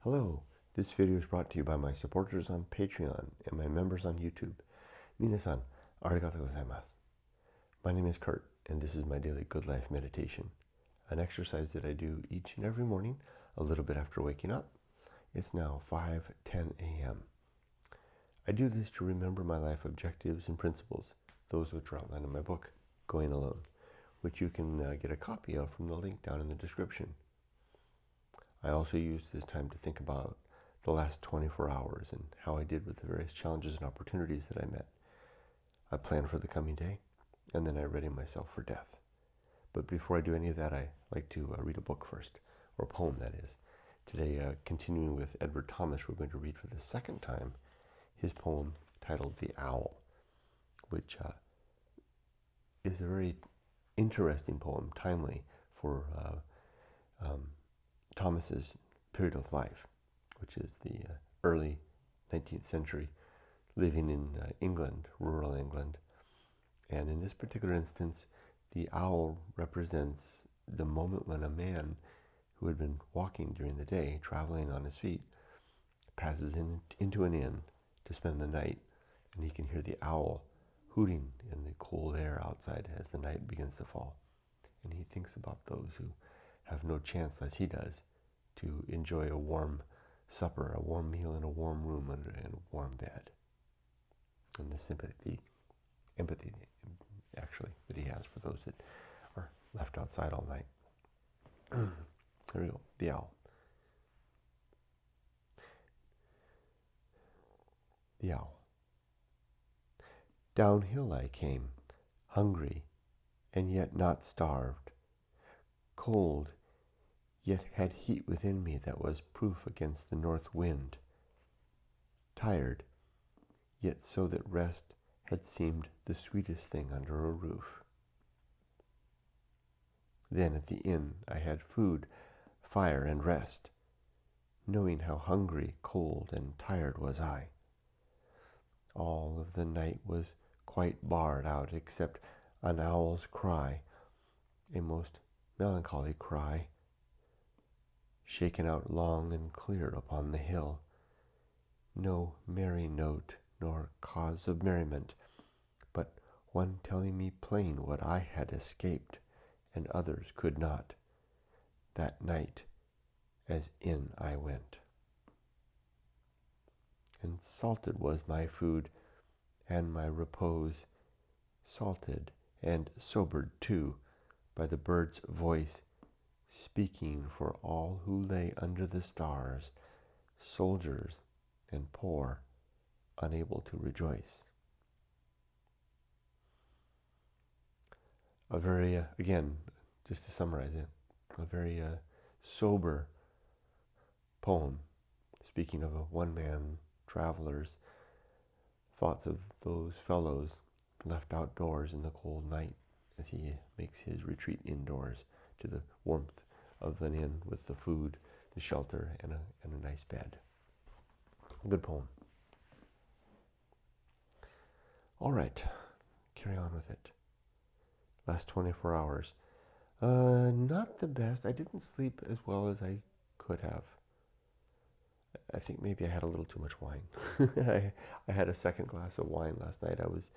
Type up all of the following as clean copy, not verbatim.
Hello, this video is brought to you by my supporters on Patreon and my members on YouTube. Minasan, arigatou gozaimasu. My name is Kurt, and this is my daily good life meditation, an exercise that I do each and every morning, a little bit after waking up. It's now 5:10 a.m. I do this to remember my life objectives and principles, those which are outlined in my book, Going Alone, which you can get a copy of from the link down in the description. I also use this time to think about the last 24 hours and how I did with the various challenges and opportunities that I met. I plan for the coming day, and then I ready myself for death. But before I do any of that, I like to read a book first, or a poem, that is. Today, continuing with Edward Thomas, we're going to read for the second time his poem titled The Owl, which is a very interesting poem, timely for Thomas's period of life, which is the early 19th century, living in England, rural England. And in this particular instance, the owl represents the moment when a man who had been walking during the day, traveling on his feet, passes into an inn to spend the night, and he can hear the owl hooting in the cold air outside as the night begins to fall. And he thinks about those who have no chance, as he does, to enjoy a warm supper, a warm meal in a warm room under in a warm bed. And the empathy actually, that he has for those that are left outside all night. There we go, the owl. The owl. Downhill I came, hungry and yet not starved, cold, yet had heat within me that was proof against the north wind, tired, yet so that rest had seemed the sweetest thing under a roof. Then at the inn I had food, fire, and rest, knowing how hungry, cold, and tired was I. All of the night was quite barred out except an owl's cry, a most melancholy cry, shaken out long and clear upon the hill. No merry note nor cause of merriment, but one telling me plain what I had escaped and others could not, that night as in I went. And salted was my food and my repose, salted and sobered too by the bird's voice, speaking for all who lay under the stars, soldiers and poor, unable to rejoice. A very, again, just to summarize it, a very sober poem, speaking of a one-man traveler's thoughts of those fellows left outdoors in the cold night as he makes his retreat indoors to the warmth of an inn with the food, the shelter, and a nice bed. Good poem. All right, carry on with it. Last 24 hours. Not the best. I didn't sleep as well as I could have. I think maybe I had a little too much wine. I had a second glass of wine last night. I was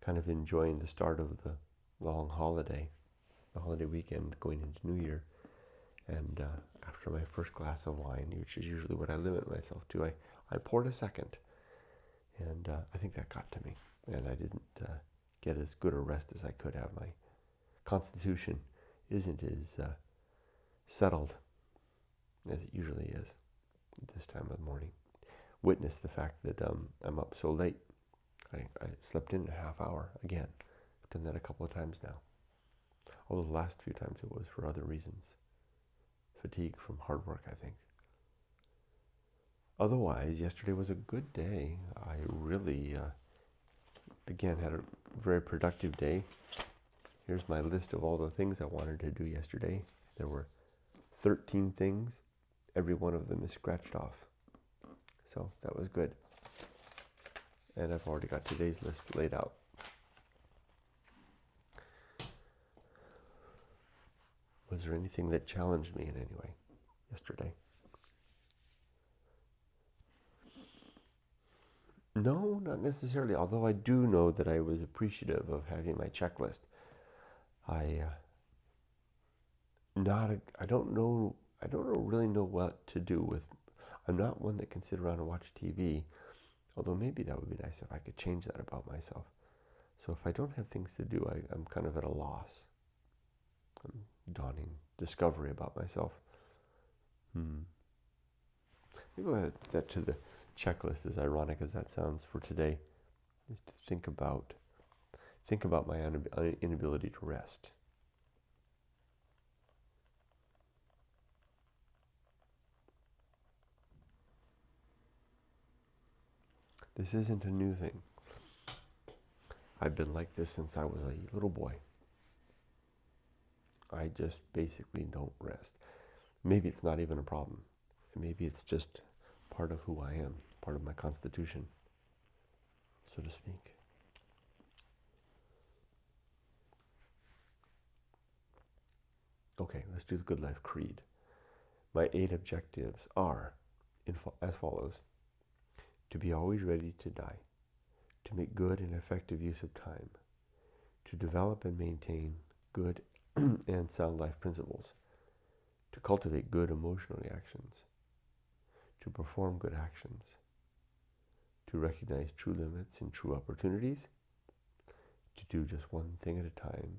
kind of enjoying the start of the long holiday, the holiday weekend going into New Year. And after my first glass of wine, which is usually what I limit myself to, I poured a second. And I think that got to me. And I didn't get as good a rest as I could have. My constitution isn't as settled as it usually is at this time of the morning. Witness the fact that I'm up so late. I slept in a half hour again. I've done that a couple of times now. Although the last few times it was for other reasons. Fatigue from hard work, I think. Otherwise, yesterday was a good day. I really, again, had a very productive day. Here's my list of all the things I wanted to do yesterday. There were 13 things. Every one of them is scratched off. So that was good. And I've already got today's list laid out. Was there anything that challenged me in any way yesterday? No, not necessarily. Although I do know that I was appreciative of having my checklist. I not a, I don't know. I don't really know what to do with. I'm not one that can sit around and watch TV. Although maybe that would be nice if I could change that about myself. So if I don't have things to do, I'm kind of at a loss. I'm dawning discovery about myself. Maybe we'll add that to the checklist, as ironic as that sounds for today, is to think about my inability to rest. This isn't a new thing. I've been like this since I was a little boy. I just basically don't rest. Maybe it's not even a problem. Maybe it's just part of who I am, part of my constitution, so to speak. Okay, let's do the Good Life Creed. My 8 objectives are as follows: to be always ready to die, to make good and effective use of time, to develop and maintain good and sound life principles, to cultivate good emotional reactions, to perform good actions, to recognize true limits and true opportunities, to do just one thing at a time,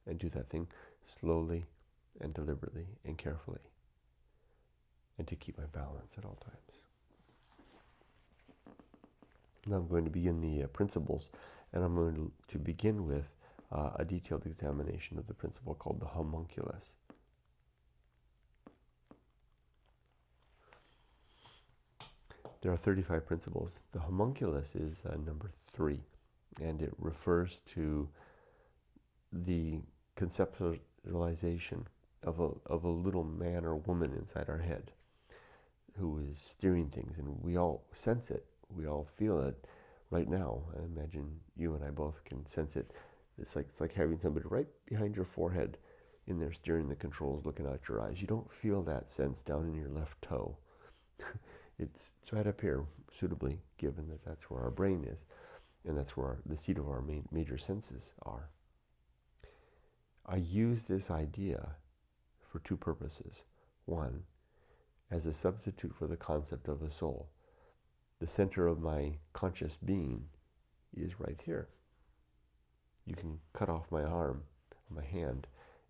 and do that thing slowly and deliberately and carefully, and to keep my balance at all times. Now I'm going to begin the principles, and I'm going to begin with a detailed examination of the principle called the homunculus. There are 35 principles. The homunculus is number 3, and it refers to the conceptualization of a little man or woman inside our head who is steering things, and we all sense it. We all feel it right now. I imagine you and I both can sense it. It's like having somebody right behind your forehead in there steering the controls, looking out your eyes. You don't feel that sense down in your left toe. It's right up here, suitably, given that that's where our brain is, and that's where the seat of our major senses are. I use this idea for 2 purposes. One, as a substitute for the concept of a soul. The center of my conscious being is right here. You can cut off my arm, my hand,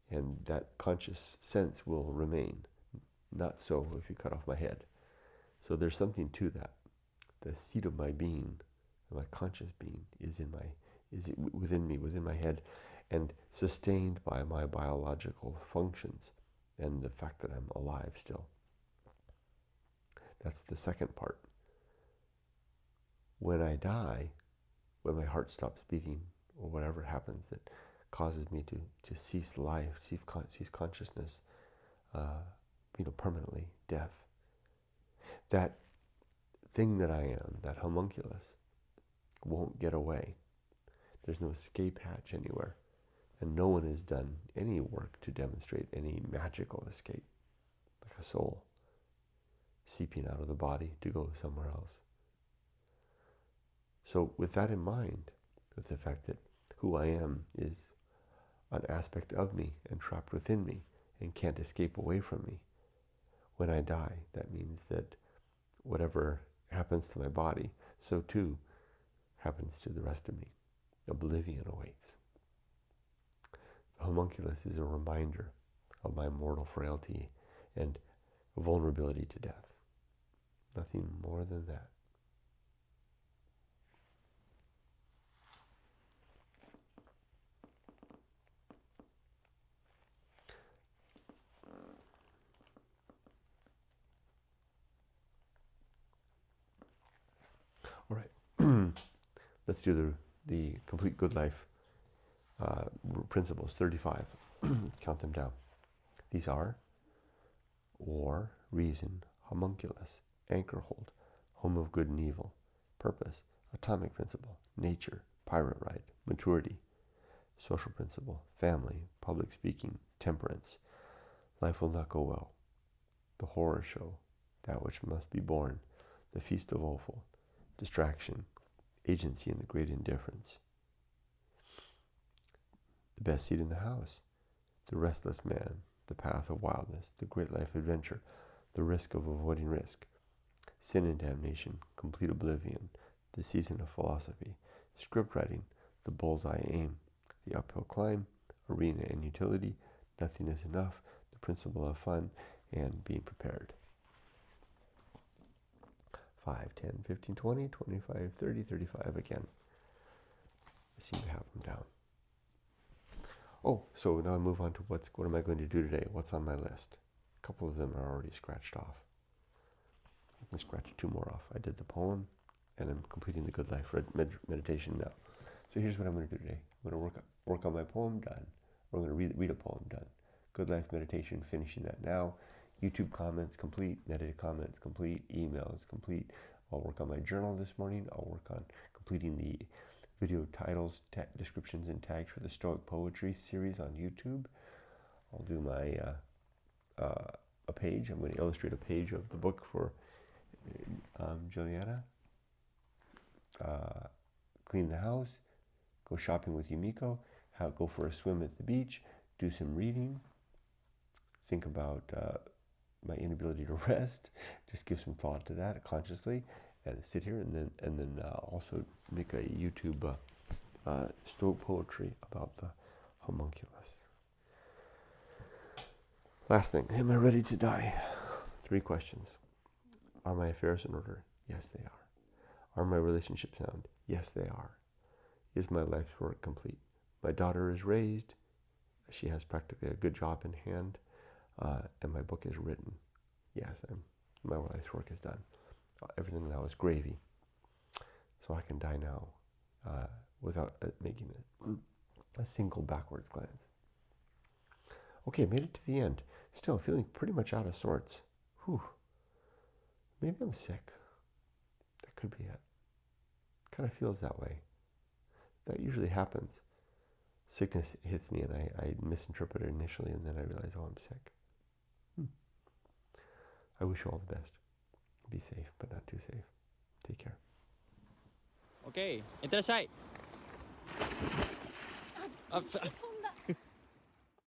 and that conscious sense will remain. Not so if you cut off my head. So there's something to that. The seat of my being, my conscious being, is within me, within my head, and sustained by my biological functions and the fact that I'm alive still. That's the second part. When I die, when my heart stops beating, or whatever happens that causes me to cease life, cease consciousness, permanently, death, that thing that I am, that homunculus, won't get away. There's no escape hatch anywhere, and no one has done any work to demonstrate any magical escape, like a soul seeping out of the body to go somewhere else. So with that in mind, with the fact that who I am is an aspect of me and trapped within me and can't escape away from me, when I die, that means that whatever happens to my body, so too happens to the rest of me. Oblivion awaits. The homunculus is a reminder of my mortal frailty and vulnerability to death. Nothing more than that. All right, let's do the complete good life principles, 35. Let's count them down. These are war, reason, homunculus, anchor hold, home of good and evil, purpose, atomic principle, nature, pirate ride, maturity, social principle, family, public speaking, temperance, life will not go well, the horror show, that which must be born, the feast of offal, distraction, agency, and the great indifference. The best seat in the house, the restless man, the path of wildness, the great life adventure, the risk of avoiding risk, sin and damnation, complete oblivion, the season of philosophy, script writing, the bullseye aim, the uphill climb, arena and utility, nothing is enough, the principle of fun, and being prepared. 5, 10, 15, 20, 25, 30, 35 again. I seem to have them down. Oh, so now I move on to what am I going to do today? What's on my list? A couple of them are already scratched off. I can scratch 2 more off. I did the poem, and I'm completing the Good Life meditation now. So here's what I'm going to do today. I'm going to work on my poem, done. I'm going to read a poem, done. Good Life meditation, finishing that now. YouTube comments complete, meditate comments complete, emails complete. I'll work on my journal this morning. I'll work on completing the video titles, descriptions, and tags for the Stoic Poetry series on YouTube. I'll do my a page. I'm going to illustrate a page of the book for Juliana. Clean the house. Go shopping with Yumiko. Go for a swim at the beach. Do some reading. Think about my inability to rest. Just give some thought to that consciously, and sit here, and then also make a YouTube Stoic poetry about the homunculus. Last thing, am I ready to die? 3 questions. Are my affairs in order? Yes, they are. Are my relationships sound? Yes, they are. Is my life's work complete? My daughter is raised. She has practically a good job in hand. And my book is written. Yes, my life's work is done. Everything now is gravy. So I can die now without making a single backwards glance. Okay, made it to the end. Still feeling pretty much out of sorts. Whew. Maybe I'm sick. That could be it. Kind of feels that way. That usually happens. Sickness hits me and I misinterpret it initially, and then I realize, oh, I'm sick. I wish you all the best. Be safe, but not too safe. Take care. Okay, いってらっしゃい。